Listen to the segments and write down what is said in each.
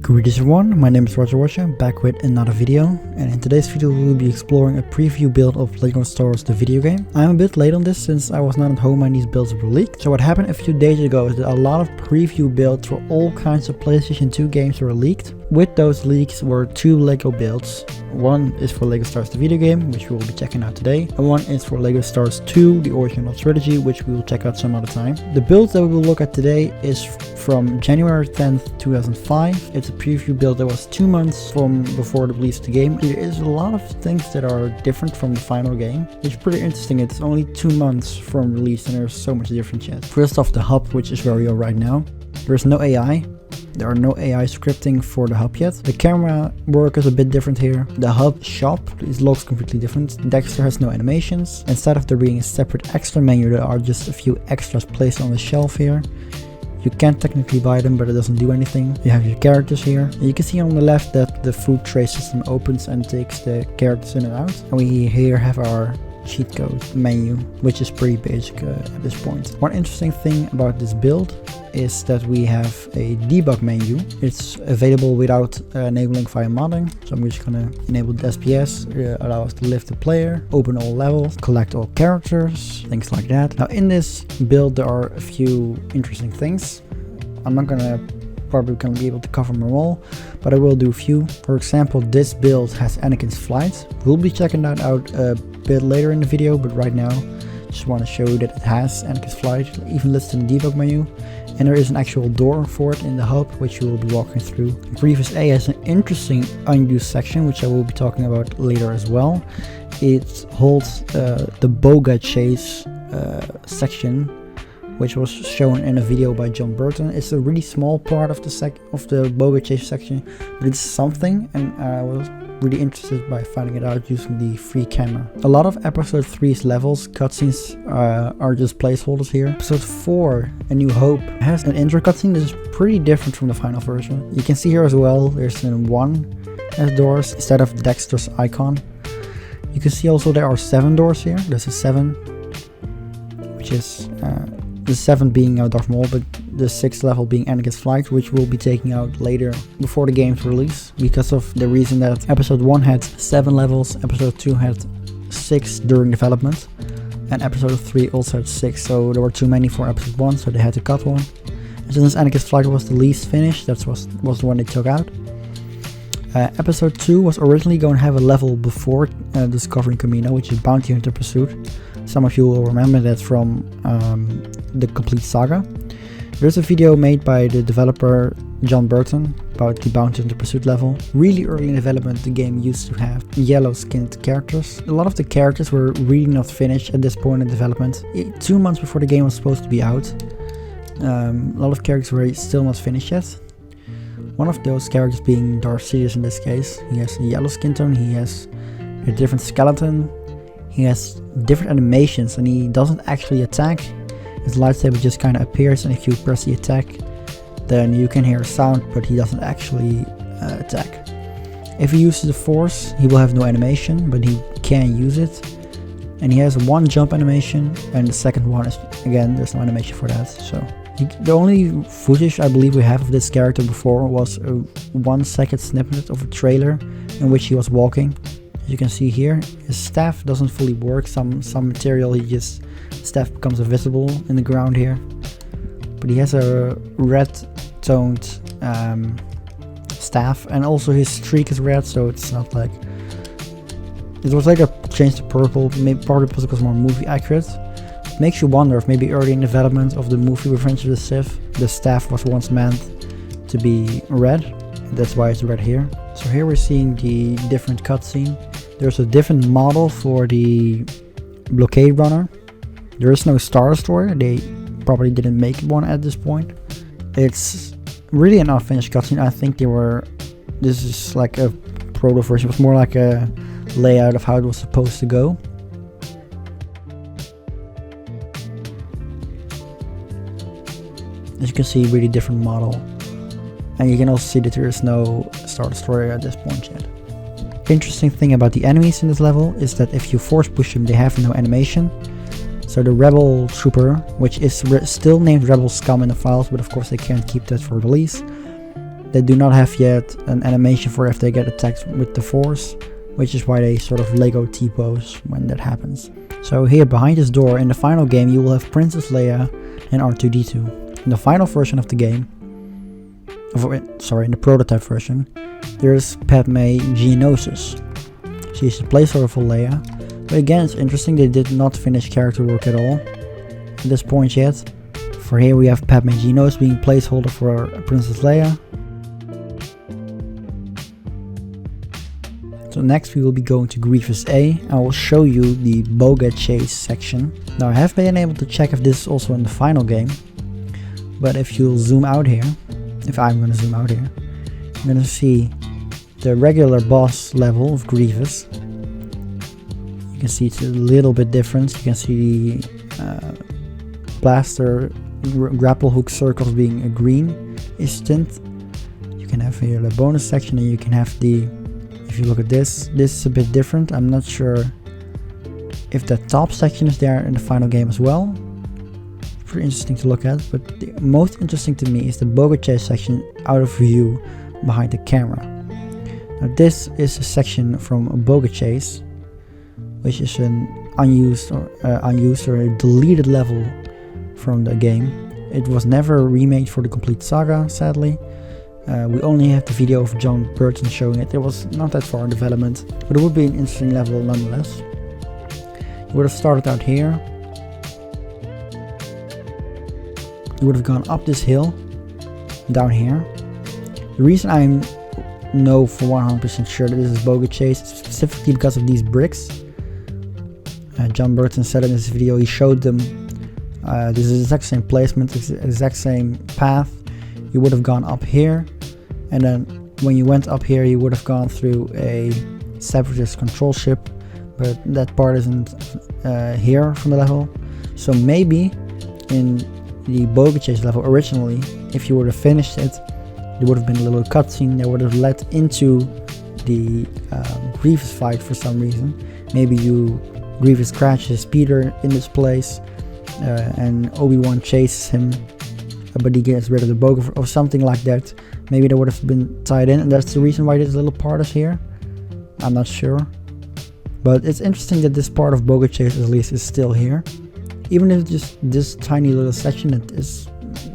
Greetings everyone, my name is RogerRoger, back with another video, and in today's video we will be exploring a preview build of LEGO Star Wars the video game. I'm a bit late on this since I was not at home when these builds were leaked. So what happened a few days ago is that a lot of preview builds for all kinds of PlayStation 2 games were leaked. With those leaks were two LEGO builds. One is for LEGO Star Wars the video game, which we will be checking out today, and one is for LEGO Star Wars 2, the original trilogy, which we will check out some other time. The build that we will look at today is from January 10th, 2005. It's a preview build that was 2 months from before the release of the game. There is a lot of things that are different from the final game. It's pretty interesting. It's only 2 months from release and there's so much different yet. First off, the hub, which is where we are right now. There's no AI. There are no AI scripting for the hub yet. The camera work is a bit different here. The hub shop looks completely different. Dexter has no animations. Instead of there being a separate extra menu, there are just a few extras placed on the shelf here. You can't technically buy them, but it doesn't do anything. You have your characters here. And you can see on the left that the food tray system opens and takes the characters in and out. And we here have our cheat code menu, which is pretty basic at this point. One interesting thing about this build is that we have a debug menu. It's available without enabling via modding. So I'm just gonna enable the SPS, allow us to lift the player, open all levels, collect all characters, things like that. Now in this build there are a few interesting things. I'm not probably gonna be able to cover them all, but I will do a few. For example, this build has Anakin's Flight. We'll be checking that out a bit later in the video, but right now just want to show you that it has Anakin's Flight, even listed in the debug menu. And there is an actual door for it in the hub, which we will be walking through. Grievous A has an interesting unused section, which I will be talking about later as well. It holds the Boga chase section, which was shown in a video by John Burton. It's a really small part of the Boga chase section, but it's something, and I was really interested by finding it out using the free camera. A lot of episode 3's levels, cutscenes are just placeholders here. Episode 4, A New Hope, has an intro cutscene that is pretty different from the final version. You can see here as well, there's an 1 as doors instead of Dexter's icon. You can see also there are 7 doors here. There's a 7, which is the 7 being Darth Maul, but the 6th level being Anakin's Flight, which we'll be taking out later before the game's release, because of the reason that episode 1 had 7 levels, episode 2 had 6 during development, and episode 3 also had 6, so there were too many for episode 1, so they had to cut one. And since Anakin's Flight was the least finished, that was the one they took out. Episode 2 was originally going to have a level before discovering Kamino, which is Bounty Hunter Pursuit. Some of you will remember that from the complete saga. There's a video made by the developer John Burton about the Bounty Hunter Pursuit level. Really early in development, the game used to have yellow skinned characters. A lot of the characters were really not finished at this point in development. 2 months before the game was supposed to be out, a lot of characters were still not finished yet. One of those characters being Darth Sidious in this case. He has a yellow skin tone, he has a different skeleton, he has different animations, and he doesn't actually attack. His lightsaber just kind of appears, and if you press the attack, then you can hear a sound, but he doesn't actually attack. If he uses the Force, he will have no animation, but he can use it. And he has one jump animation, and the second one is, again, there's no animation for that. So the only footage I believe we have of this character before was a 1 second snippet of a trailer in which he was walking. As you can see here, his staff doesn't fully work. Some material, staff becomes invisible in the ground here. But he has a red toned staff, and also his streak is red, so it's not like, it was like a change to purple, maybe probably because it was more movie accurate. It makes you wonder if maybe early in development of the movie Revenge of the Sith, the staff was once meant to be red, and that's why it's red here. So here we're seeing the different cutscene. There's a different model for the Blockade Runner. There is no Star Destroyer, they probably didn't make one at this point. It's really an unfinished cutscene. I think this is like a proto version, it was more like a layout of how it was supposed to go. As you can see, really different model. And you can also see that there is no Star Destroyer at this point yet. Interesting thing about the enemies in this level is that if you force push them, they have no animation. So the Rebel Trooper, which is still named Rebel Scum in the files, but of course they can't keep that for release. They do not have yet an animation for if they get attacked with the Force, which is why they sort of Lego T-pose when that happens. So here behind this door in the final game you will have Princess Leia and R2-D2. In the final version of the game, in the prototype version, there's Padme Geonosis. She's the placeholder for Leia, but again it's interesting they did not finish character work at all at this point yet. For here we have Padme Geonosis being placeholder for Princess Leia. So next we will be going to Grievous A. I will show you the Boga chase section. Now I have been able to check if this is also in the final game, but if you'll zoom out here, if I'm going to zoom out here, you're going to see the regular boss level of Grievous. You can see it's a little bit different. You can see the blaster grapple hook circles being a green-ish tint. You can have here the bonus section, and you can have the, if you look at this is a bit different. I'm not sure if the top section is there in the final game as well. Pretty interesting to look at, but the most interesting to me is the Boga chase section out of view behind the camera. Now this is a section from a Boga chase, which is an unused or a deleted level from the game. It was never remade for the complete saga, sadly. We only have the video of John Burton showing it. It was not that far in development, but it would be an interesting level nonetheless. You would have started out here. You would have gone up this hill, down here. The reason I know for 100% sure that this is Boga chase is specifically because of these bricks. John Burton said in this video, he showed them, this is the exact same placement, the exact same path. You would have gone up here, and then when you went up here you would have gone through a separatist control ship, but that part isn't here from the level. So maybe in the Boga chase level originally, if you would have finished it, there would have been a little cutscene that would have led into the Grievous fight for some reason. Maybe Grievous crashes Peter in this place, and Obi-Wan chases him, but he gets rid of the Boga or something like that. Maybe that would have been tied in, and that's the reason why this little part is here. I'm not sure, but it's interesting that this part of Boga chase at least is still here, even if just this tiny little section that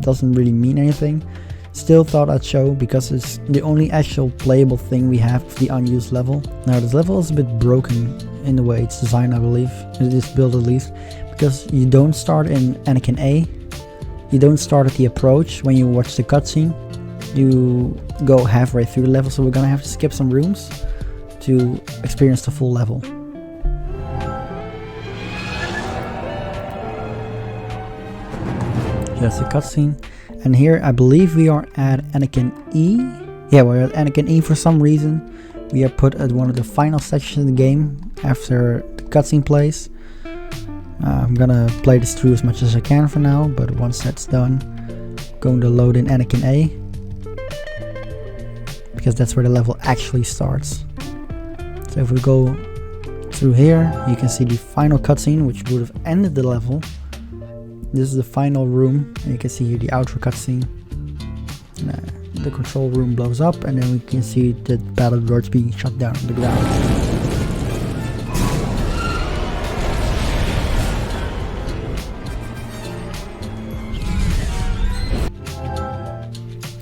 doesn't really mean anything. Still thought I'd show, because it's the only actual playable thing we have of the unused level. Now this level is a bit broken in the way it's designed, I believe, it is built at least, because you don't start in Anakin A, you don't start at the approach when you watch the cutscene, you go halfway through the level, so we're gonna have to skip some rooms to experience the full level. That's the cutscene. And here I believe we are at Anakin E. Yeah, we're at Anakin E for some reason. We are put at one of the final sections of the game after the cutscene plays. I'm gonna play this through as much as I can for now, but once that's done, I'm going to load in Anakin A, because that's where the level actually starts. So if we go through here, you can see the final cutscene, which would have ended the level. This is the final room, and you can see here the outro cutscene. The control room blows up, and then we can see the battle droids being shot down on the ground.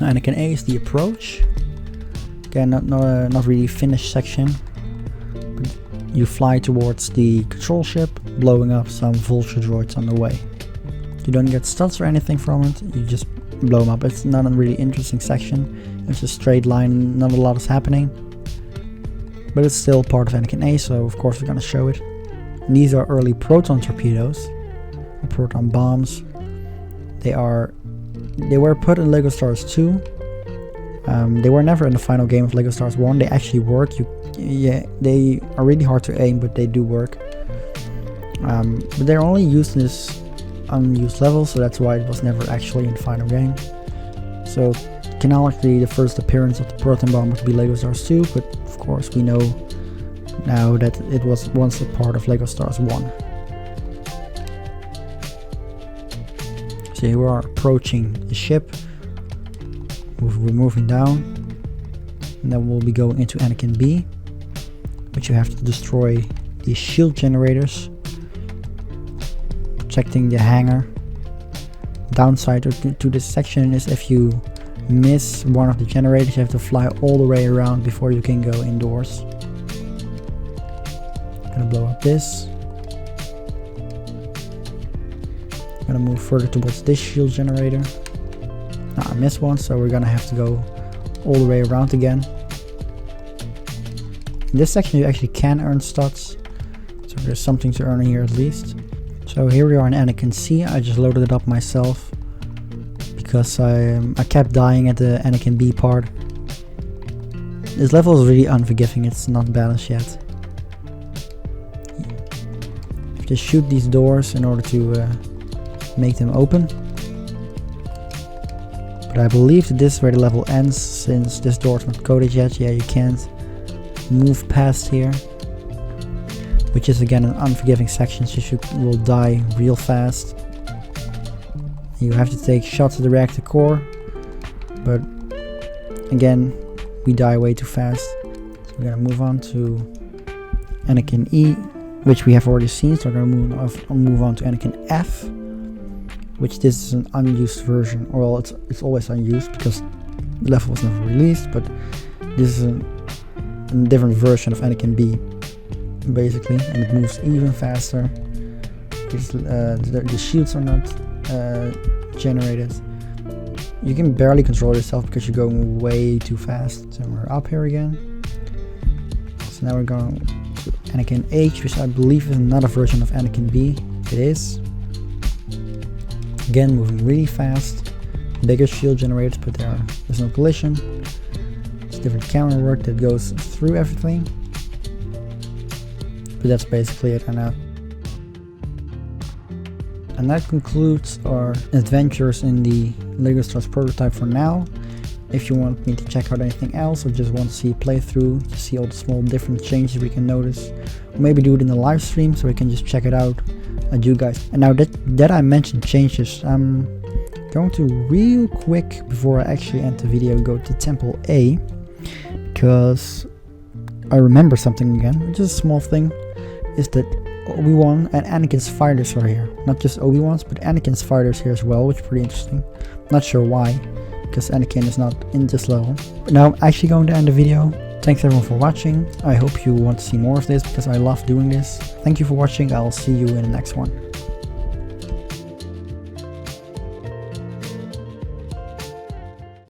Now Anakin A is the approach. Again, not really finished section. But you fly towards the control ship, blowing up some vulture droids on the way. You don't get studs or anything from it, you just blow them up. It's not a really interesting section, it's a straight line, not a lot is happening. But it's still part of Anakin A, so of course we're gonna show it. And these are early proton torpedoes, or proton bombs. They were put in LEGO Stars 2. They were never in the final game of LEGO Stars 1. They actually work. They are really hard to aim, but they do work. But they're only used in this unused level, so that's why it was never actually in the final game. So canonically the first appearance of the proton bomb would be LEGO Stars 2, but of course we know now that it was once a part of LEGO Stars 1. So here we are approaching the ship. We're moving down, and then we'll be going into Anakin B, which you have to destroy these shield generators, protecting the hangar. Downside to this section is if you miss one of the generators, you have to fly all the way around before you can go indoors. Gonna blow up this. Gonna move further towards this shield generator. I missed one, so we're gonna have to go all the way around again. In this section you actually can earn stats, so there's something to earn here at least. So here we are in Anakin C. I just loaded it up myself because I kept dying at the Anakin B part. This level is really unforgiving, it's not balanced yet. You just shoot these doors in order to make them open. But I believe that this is where the level ends, since this door is not coded yet. Yeah, you can't move past here, which is again an unforgiving section, so you will die real fast. You have to take shots at the reactor core, but again we die way too fast. So we're gonna move on to Anakin E, which we have already seen, so we're gonna move on to Anakin F, which this is an unused version, or well, it's always unused because the level was never released, but this is a different version of Anakin B basically, and it moves even faster because the shields are not generated. You can barely control yourself because you're going way too fast. So we're up here again. So now we're going to Anakin H, which I believe is another version of Anakin B. It is. Again, moving really fast. Bigger shield generators, but there's no collision. It's different camera work that goes through everything. But that's basically it. And that concludes our adventures in the LEGO Star Wars prototype for now. If you want me to check out anything else, or just want to see a playthrough to see all the small different changes we can notice, or maybe do it in the live stream so we can just check it out and you guys. And now that I mentioned changes, I'm going to real quick, before I actually end the video, go to Temple A, because I remember something again, which is a small thing, is that Obi-Wan and Anakin's fighters are here. Not just Obi-Wan's, but Anakin's fighters here as well, which is pretty interesting. Not sure why, because Anakin is not in this level. But now I'm actually going to end the video. Thanks everyone for watching. I hope you want to see more of this, because I love doing this. Thank you for watching. I'll see you in the next one.